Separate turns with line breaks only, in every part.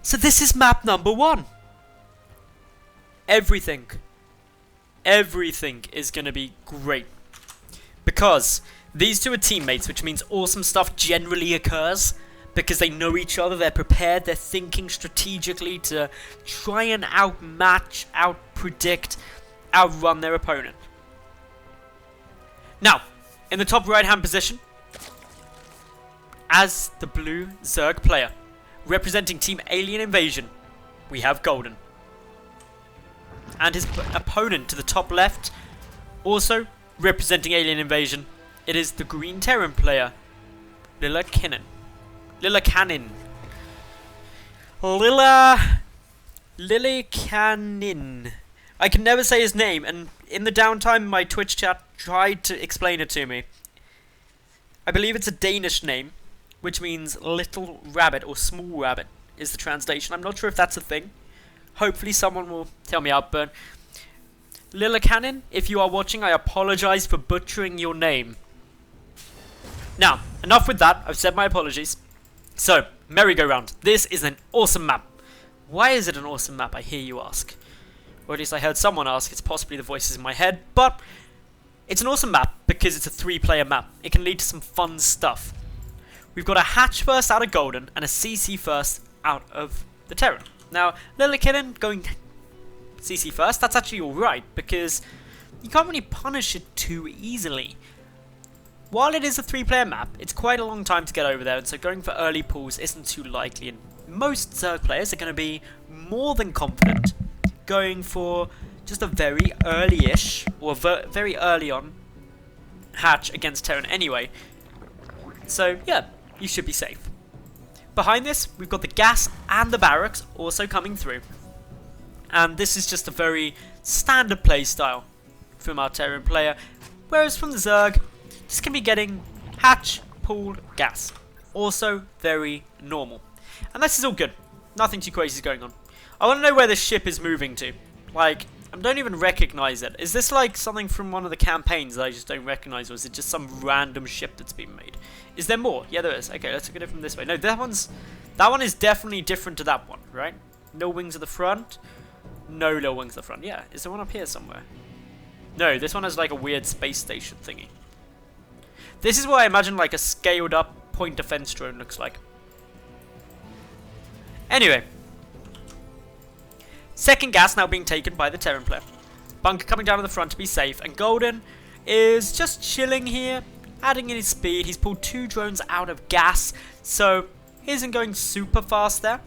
So this is map number 1. Everything is going to be great. Because these two are teammates, which means awesome stuff generally occurs. Because they know each other, they're prepared, they're thinking strategically to try and outmatch, outpredict, outrun their opponent. Now, in the top right hand position, as the blue Zerg player, representing Team Alien Invasion, we have Golden. And his opponent to the top left, also representing Alien Invasion, it is the green Terran player, Lillekannin. Lillekannin. Lillekannin. I can never say his name, and in the downtime my Twitch chat tried to explain it to me. I believe it's a Danish name, which means little rabbit or small rabbit is the translation. I'm not sure if that's a thing. Hopefully someone will tell me out, but Lillekannin, if you are watching, I apologize for butchering your name. Now, enough with that. I've said my apologies. So, merry-go-round. This is an awesome map. Why is it an awesome map, I hear you ask? Or at least I heard someone ask. It's possibly the voices in my head, but it's an awesome map because it's a 3-player map. It can lead to some fun stuff. We've got a hatch first out of Golden and a CC first out of the Terran. Now, Lillekannin going CC first, that's actually alright, because you can't really punish it too easily. While it is a 3-player map, it's quite a long time to get over there, and so going for early pulls isn't too likely, and most Zerg players are going to be more than confident going for just a very early-ish, or very early on hatch against Terran anyway. So, yeah, you should be safe. Behind this, we've got the gas and the barracks also coming through. And this is just a very standard play style from our Terran player. Whereas from the Zerg, just can be getting hatch, pooled, gas. Also very normal. And this is all good. Nothing too crazy is going on. I want to know where this ship is moving to. Like, I don't even recognize it. Is this like something from one of the campaigns that I just don't recognize, or is it just some random ship that's been made? Is there more? Yeah, there is. Okay, let's look at it from this way. No, that one is definitely different to that one, right? No wings at the front. No little wings at the front. Yeah, is there one up here somewhere? No, this one has like a weird space station thingy. This is what I imagine like a scaled up point defense drone looks like. Anyway. Second gas now being taken by the Terran player. Bunker coming down to the front to be safe, and Golden is just chilling here, adding in his speed. He's pulled 2 drones out of gas, so he isn't going super fast there.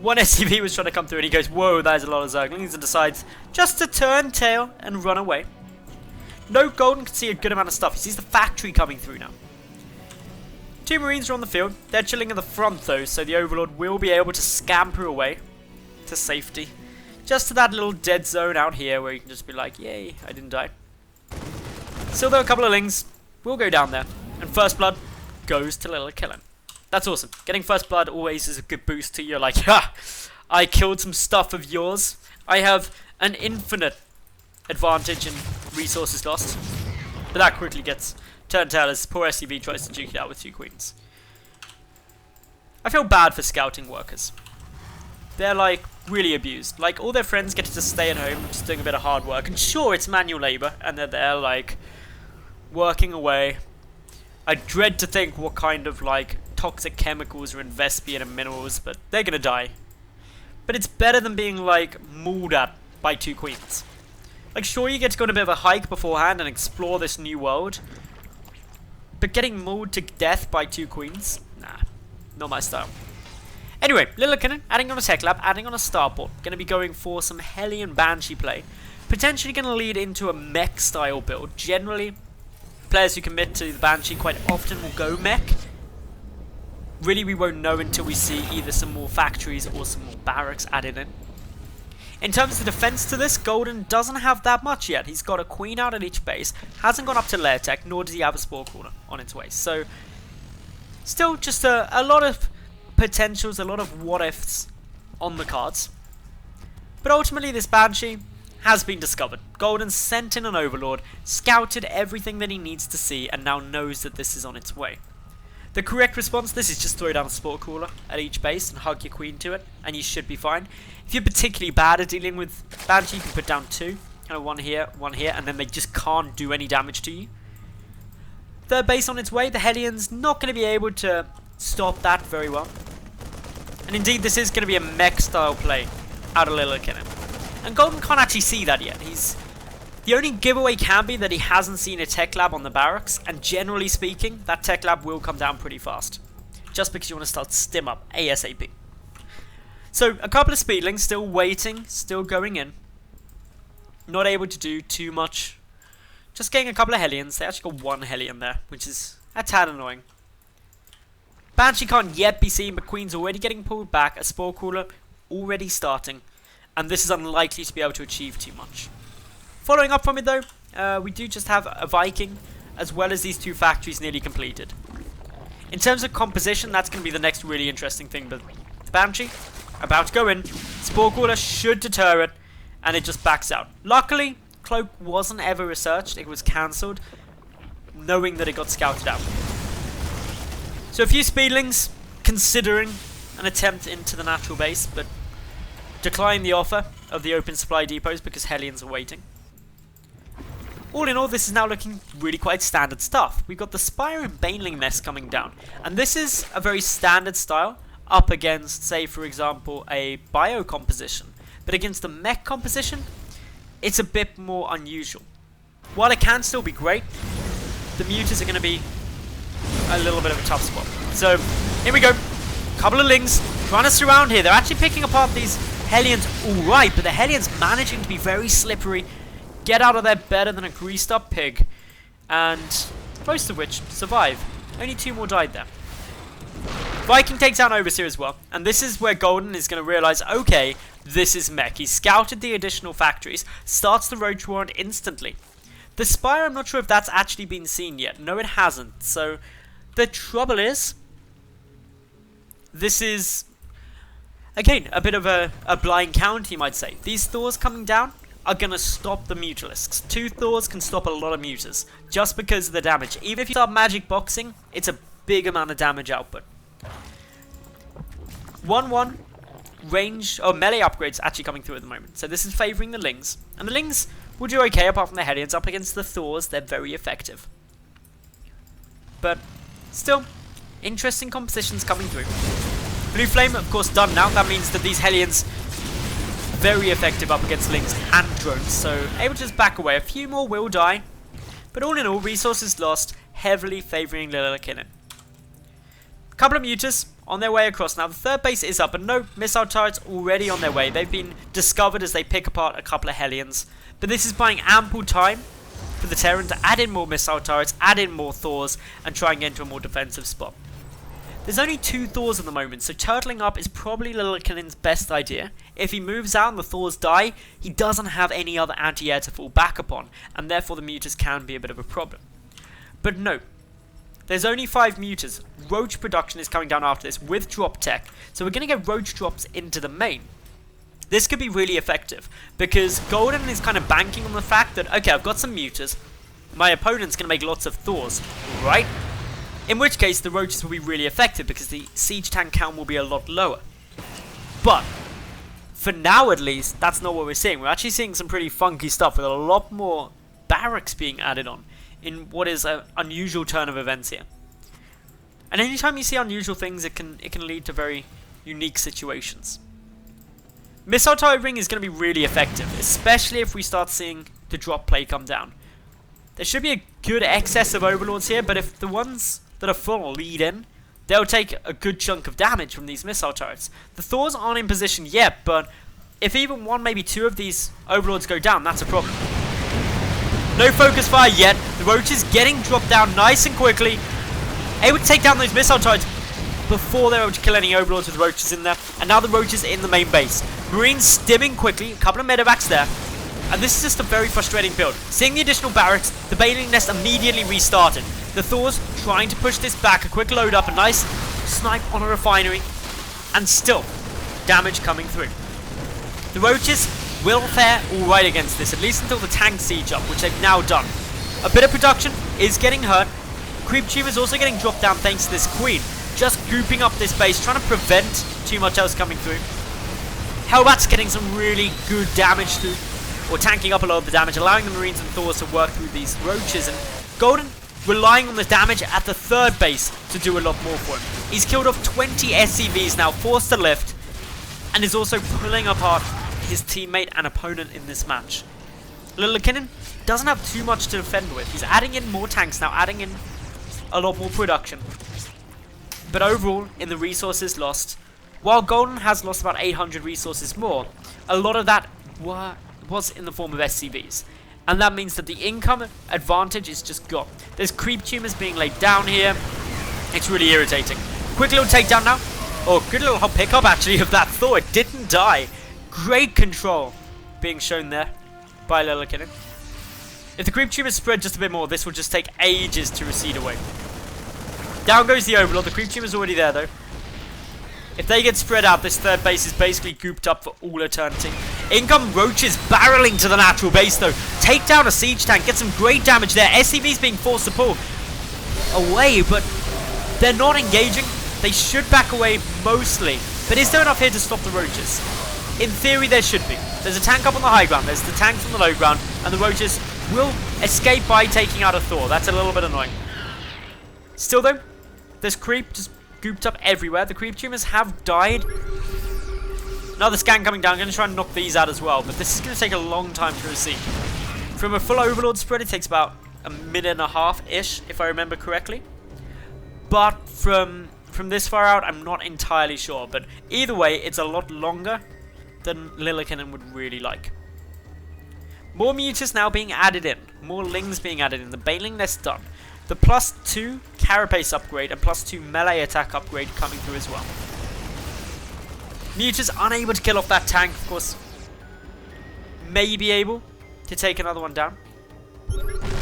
One SCV was trying to come through and he goes, whoa, that is a lot of Zerglings, and decides just to turn tail and run away. No, Golden can see a good amount of stuff. He sees the factory coming through now. 2 Marines are on the field. They're chilling in the front though, so the Overlord will be able to scamper away to safety. Just to that little dead zone out here where you can just be like, yay, I didn't die. Still though, a couple of Lings will go down there. And first blood goes to Lillekannin. That's awesome. Getting first blood always is a good boost to you. Like, ha! I killed some stuff of yours. I have an infinite advantage in resources lost. But that quickly gets turned tail as poor SCV tries to duke it out with 2 queens. I feel bad for scouting workers. They're like really abused. Like all their friends get to just stay at home just doing a bit of hard work. And sure, it's manual labor and they're there like working away. I dread to think what kind of like toxic chemicals are in Vespian and minerals, but they're gonna die. But it's better than being like mauled at by 2 queens. Like sure, you get to go on a bit of a hike beforehand and explore this new world. But getting mauled to death by 2 queens? Nah, not my style. Anyway, Lillekannin adding on a tech lab, adding on a starport. Going to be going for some Hellion Banshee play. Potentially going to lead into a mech style build. Generally, players who commit to the Banshee quite often will go mech. Really, we won't know until we see either some more factories or some more barracks added in. In terms of defense to this, Golden doesn't have that much yet. He's got a queen out at each base, hasn't gone up to lair tech, nor does he have a spore corner on its way. So, still just a lot of potentials, a lot of what-ifs on the cards. But ultimately, this Banshee has been discovered. Golden sent in an Overlord, scouted everything that he needs to see, and now knows that this is on its way. The correct response to this is just throw down a spore cooler at each base and hug your queen to it, and you should be fine. If you're particularly bad at dealing with Banshee, you can put down 2. Kind of one here, and then they just can't do any damage to you. Third base on its way. The Hellions not going to be able to stop that very well. And indeed, this is going to be a mech-style play out of Lillekannin. And Golden can't actually see that yet. The only giveaway can be that he hasn't seen a tech lab on the barracks, and generally speaking, that tech lab will come down pretty fast. Just because you want to start stim up ASAP. So, a couple of speedlings still waiting, still going in. Not able to do too much. Just getting a couple of Hellions. They actually got 1 Hellion there, which is a tad annoying. Banshee can't yet be seen, but Queen's already getting pulled back. A Spore Cooler already starting. And this is unlikely to be able to achieve too much. Following up from it though, we do just have a Viking, as well as these 2 factories nearly completed. In terms of composition, that's going to be the next really interesting thing. But the Banshee, about to go in. Spore Cooler should deter it, and it just backs out. Luckily, Cloak wasn't ever researched. It was cancelled, knowing that it got scouted out. So a few speedlings considering an attempt into the natural base, but decline the offer of the open supply depots because Hellions are waiting. All in all, this is now looking really quite standard stuff. We've got the Spire and Baneling nest coming down, and this is a very standard style up against, say for example, a bio composition. But against a mech composition, it's a bit more unusual. While it can still be great, the mutas are going to be a little bit of a tough spot. So, here we go. Couple of Lings trying to surround here. They're actually picking apart these Hellions alright, but the Hellions managing to be very slippery, get out of there better than a greased up pig, and most of which survive. Only 2 more died there. Viking takes down Overseer as well, and this is where Golden is going to realise, okay, this is mech. He's scouted the additional factories, starts the Roach Warrant instantly. The Spire, I'm not sure if that's actually been seen yet. No, it hasn't. So, the trouble is, this is, again, a bit of a blind count, you might say. These Thors coming down are going to stop the Mutalisks. 2 Thors can stop a lot of Mutas, just because of the damage. Even if you start magic boxing, it's a big amount of damage output. 1-1 range, or melee upgrades actually coming through at the moment. So this is favouring the Lings. And the Lings will do okay apart from the Hellions. Up against the Thors, they're very effective. But still, interesting compositions coming through. Blue Flame, of course, done now. That means that these Hellions, very effective up against Lings and drones. So able to just back away. A few more will die. But all in all, resources lost, heavily favouring Lillekannin. A couple of mutas on their way across. Now the third base is up, and no, missile turrets already on their way. They've been discovered as they pick apart a couple of Hellions. But this is buying ample time for the Terran to add in more missile turrets, add in more Thors, and try and get into a more defensive spot. There's only 2 Thors at the moment, so turtling up is probably Lillekannin's best idea. If he moves out and the Thors die, he doesn't have any other anti-air to fall back upon, and therefore the mutas can be a bit of a problem. But no, there's only 5 mutas. Roach production is coming down after this with drop tech, so we're going to get Roach drops into the main. This could be really effective, because Golden is kind of banking on the fact that, okay, I've got some mutas, my opponent's going to make lots of Thors, right? In which case, the Roaches will be really effective, because the siege tank count will be a lot lower. But, for now at least, that's not what we're seeing. We're actually seeing some pretty funky stuff, with a lot more barracks being added on, in what is an unusual turn of events here. And anytime you see unusual things, it can lead to very unique situations. Missile turret ring is going to be really effective, especially if we start seeing the drop play come down. There should be a good excess of overlords here, but if the ones that are full lead in, they'll take a good chunk of damage from these missile turrets. The Thors aren't in position yet, but if even 1, maybe 2 of these overlords go down, that's a problem. No focus fire yet. The Roaches getting dropped down nice and quickly. Able to take down those missile turrets before they're able to kill any overlords with Roaches in there. And now the Roaches in the main base. Marines stimming quickly. A couple of medevacs there. And this is just a very frustrating build. Seeing the additional barracks, the Baneling nest immediately restarted. The Thors trying to push this back. A quick load up. A nice snipe on a refinery. And still, damage coming through. The Roaches will fare alright against this, at least until the tank siege up, which they've now done. A bit of production is getting hurt, Creep Tube is also getting dropped down thanks to this Queen. Just gooping up this base, trying to prevent too much else coming through. Hellbat's getting some really good damage through, or tanking up a lot of the damage, allowing the Marines and Thors to work through these roaches. And Golden relying on the damage at the third base to do a lot more for him. He's killed off 20 SCVs now, forced to lift, and is also pulling apart his teammate and opponent in this match. Lillekannin doesn't have too much to defend with. He's adding in more tanks now, adding in a lot more production. But overall, in the resources lost, while Golden has lost about 800 resources more, a lot of that was in the form of SCVs. And that means that the income advantage is just gone. There's creep tumors being laid down here. It's really irritating. Quick little takedown now. Oh, good little hot pickup actually of that Thor. It didn't die. Great control being shown there by Lillekannin. If the creep tumors spread just a bit more, this will just take ages to recede away. Down goes the Overlord. The creep tumor's already there though. If they get spread out, this third base is basically gooped up for all eternity. Income roaches barreling to the natural base though. Take down a siege tank, get some great damage there. SCV's being forced to pull away, but they're not engaging. They should back away mostly. But is there enough here to stop the roaches? In theory, there should be. There's a tank up on the high ground, there's the tanks on the low ground, and the roaches will escape by taking out a Thor. That's a little bit annoying. Still though, there's creep just gooped up everywhere. The creep tumors have died. Another scan coming down. I'm going to try and knock these out as well, but this is going to take a long time to receive. From a full Overlord spread, it takes about a minute and a half-ish, if I remember correctly. But from this far out, I'm not entirely sure. But either way, it's a lot longer than Lillekannin would really like. More mutas now being added in. More lings being added in. The Baneling nest done. The +2 carapace upgrade and +2 melee attack upgrade coming through as well. Mutas unable to kill off that tank, of course. May be able to take another one down.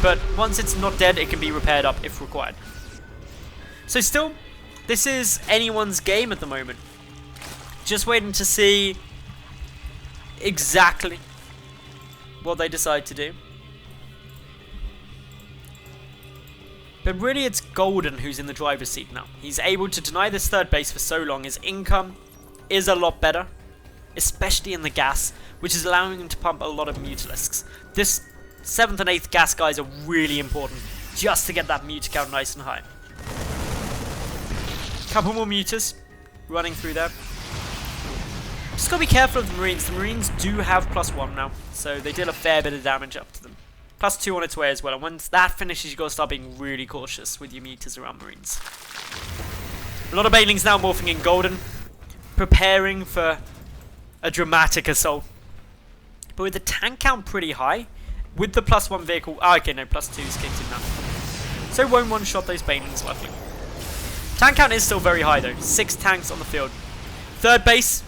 But once it's not dead, it can be repaired up if required. So still, this is anyone's game at the moment. Just waiting to see exactly what they decide to do. But really it's Golden who's in the driver's seat now. He's able to deny this third base for so long. His income is a lot better, especially in the gas, which is allowing him to pump a lot of Mutalisks. This 7th and 8th gas guys are really important just to get that Muta count nice and high. Couple more Mutas running through there. Just gotta be careful of the Marines. The Marines do have +1 now, so they did a fair bit of damage up to them. +2 on its way as well, and once that finishes, you gotta start being really cautious with your Mutas around Marines. A lot of Banelings now morphing in Golden, preparing for a dramatic assault. But with the tank count pretty high, with the +1 vehicle, okay, no, +2's kicked in now. So won't one-shot those Banelings, luckily. Tank count is still very high though, 6 tanks on the field. Third base,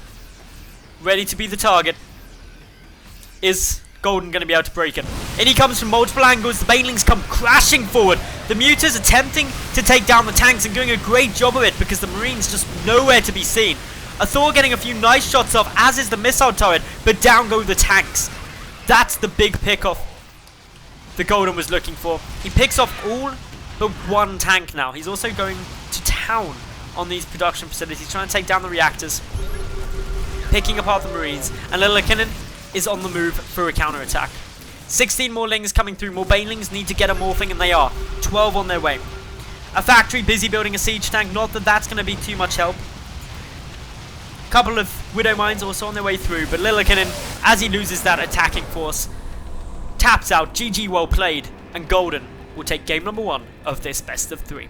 ready to be the target. Is Golden going to be able to break it? In he comes from multiple angles. The Banelings come crashing forward. The Mutas attempting to take down the tanks and doing a great job of it because the Marines just nowhere to be seen. A Thor getting a few nice shots off, as is the missile turret, but down go the tanks. That's the big pick-off the Golden was looking for. He picks off all but 1 tank now. He's also going to town on these production facilities, trying to take down the reactors, picking apart the Marines, and Lillekannin is on the move for a counter-attack. 16 more lings coming through. More Banelings need to get a morphing, and they are. 12 on their way. A factory busy building a siege tank. Not that that's going to be too much help. Couple of Widow Mines also on their way through, but Lillekannin, as he loses that attacking force, taps out. GG, well played, and Golden will take game number 1 of this best of 3.